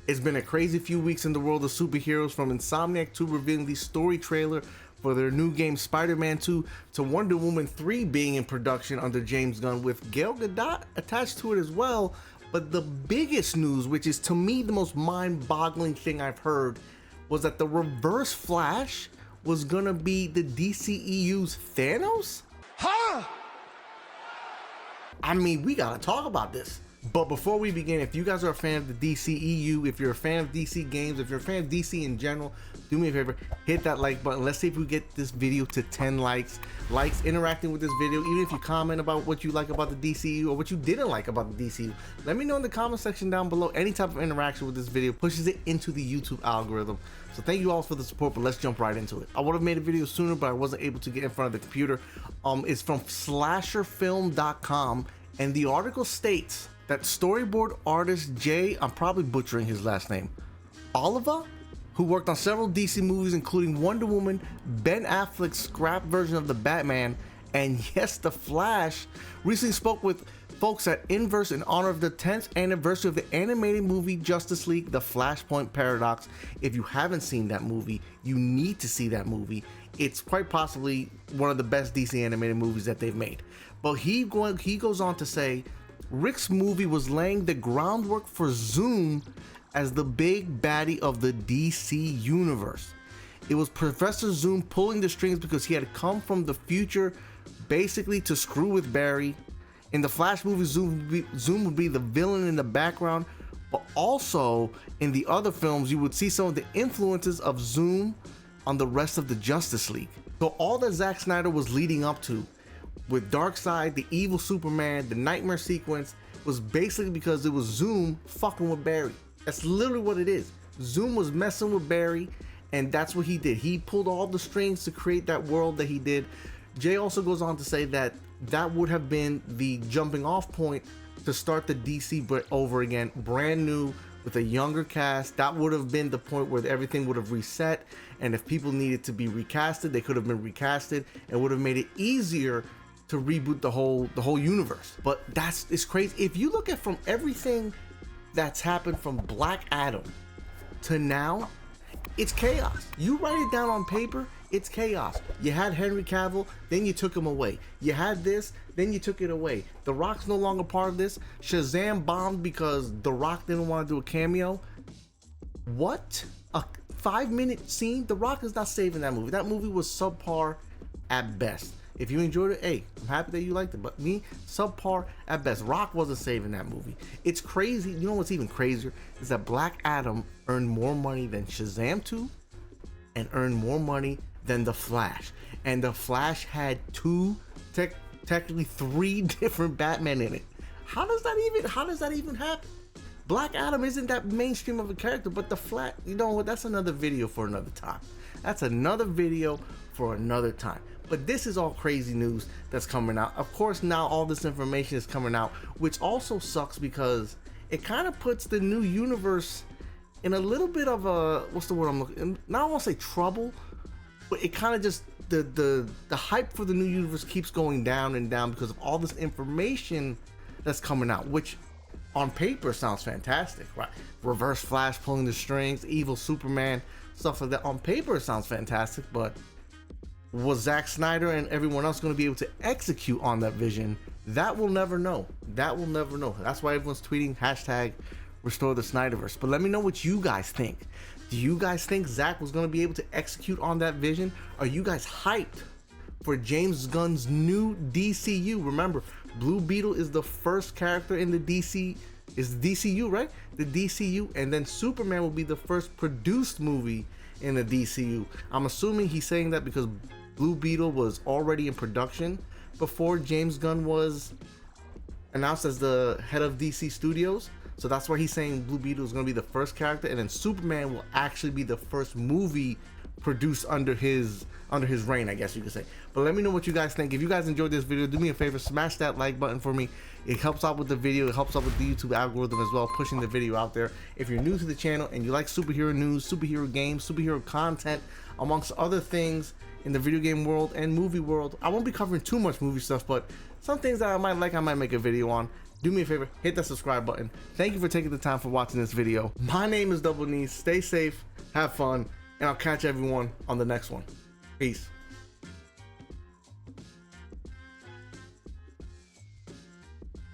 It's been a crazy few weeks in the world of superheroes, from Insomniac 2 revealing the story trailer for their new game Spider-Man 2 to Wonder Woman 3 being in production under James Gunn with Gal Gadot attached to it as well. But the biggest news, which is to me the most mind-boggling thing I've heard, was that the Reverse Flash was gonna be the DCEU's Thanos? Huh? I mean, we gotta talk about this. But before we begin, if you guys are a fan of the DCEU, if you're a fan of DC games, if you're a fan of DC in general, do me a favor, hit that like button. Let's see if we get this video to 10 likes. Likes interacting with this video, even if you comment about what you like about the DCEU or what you didn't like about the DCEU. Let me know in the comment section down below. Any type of interaction with this video pushes it into the YouTube algorithm. So thank you all for the support, but let's jump right into it. I would have made a video sooner, but I wasn't able to get in front of the computer. It's from slasherfilm.com, and the article states that storyboard artist Jay, I'm probably butchering his last name, Oliva, who worked on several DC movies including Wonder Woman, Ben Affleck's scrap version of the Batman, and yes, The Flash, recently spoke with folks at Inverse in honor of the 10th anniversary of the animated movie Justice League, The Flashpoint Paradox. If you haven't seen that movie, you need to see that movie. It's quite possibly one of the best DC animated movies that they've made. But he goes on to say, Rick's movie was laying the groundwork for Zoom as the big baddie of the DC universe. It was Professor Zoom pulling the strings because he had come from the future basically to screw with Barry. In the Flash movie, Zoom would be the villain in the background, but also in the other films you would see some of the influences of Zoom on the rest of the Justice League. So all that Zack Snyder was leading up to with Darkseid, the evil Superman, the nightmare sequence, was basically because it was Zoom fucking with Barry. That's literally what it is. Zoom was messing with Barry, and that's what he did. He pulled all the strings to create that world that he did. Jay also goes on to say that that would have been the jumping off point to start the DC over again, brand new, with a younger cast. That would have been the point where everything would have reset, and if people needed to be recasted, they could have been recasted, and would have made it easier to reboot the whole universe. But it's crazy. If you look at from everything that's happened from Black Adam to now, it's chaos. You write it down on paper, it's chaos. You had Henry Cavill, then you took him away. You had this, then you took it away. The Rock's no longer part of this. Shazam bombed because The Rock didn't want to do a cameo. What? A 5-minute scene? The Rock is not saving that movie. That movie was subpar at best. If you enjoyed it, hey, I'm happy that you liked it. But me, subpar at best. Rock wasn't saving that movie. It's crazy. You know what's even crazier? Is that Black Adam earned more money than Shazam 2 and earned more money than The Flash. And The Flash had technically 3 different Batman in it. How does that even happen? Black Adam isn't that mainstream of a character, but The Flash, you know what? That's another video for another time. That's another video for another time. But this is all crazy news that's coming out. Of course, now all this information is coming out, which also sucks because it kind of puts the new universe in a little bit of a, what's the word I'm looking, not I want to say trouble, but it kind of just, the hype for the new universe keeps going down and down because of all this information that's coming out, which on paper sounds fantastic, right? Reverse Flash pulling the strings, evil Superman, stuff like that. On paper it sounds fantastic, but was Zack Snyder and everyone else going to be able to execute on that vision? That we'll never know. That we'll never know. That's why everyone's tweeting hashtag restore the Snyderverse. But let me know what you guys think. Do you guys think Zack was going to be able to execute on that vision? Are you guys hyped for James Gunn's new DCU? Remember, Blue Beetle is the first character in the DCU, right? The DCU, and then Superman will be the first produced movie in the DCU. I'm assuming he's saying that because Blue Beetle was already in production before James Gunn was announced as the head of DC Studios. So that's why he's saying Blue Beetle is going to be the first character, and then Superman will actually be the first movie produced under his reign, I guess you could say. But let me know what you guys think. If you guys enjoyed this video, do me a favor, smash that like button for me. It helps out with the video, it helps out with the YouTube algorithm as well, pushing the video out there. If you're new to the channel and you like superhero news, superhero games, superhero content, amongst other things in the video game world and movie world, I won't be covering too much movie stuff, but some things that I might like, I might make a video on. do me a favor, hit that subscribe button. Thank you for taking the time for watching this video. My name is Double Knees. Stay safe, have fun, and I'll catch everyone on the next one. Peace.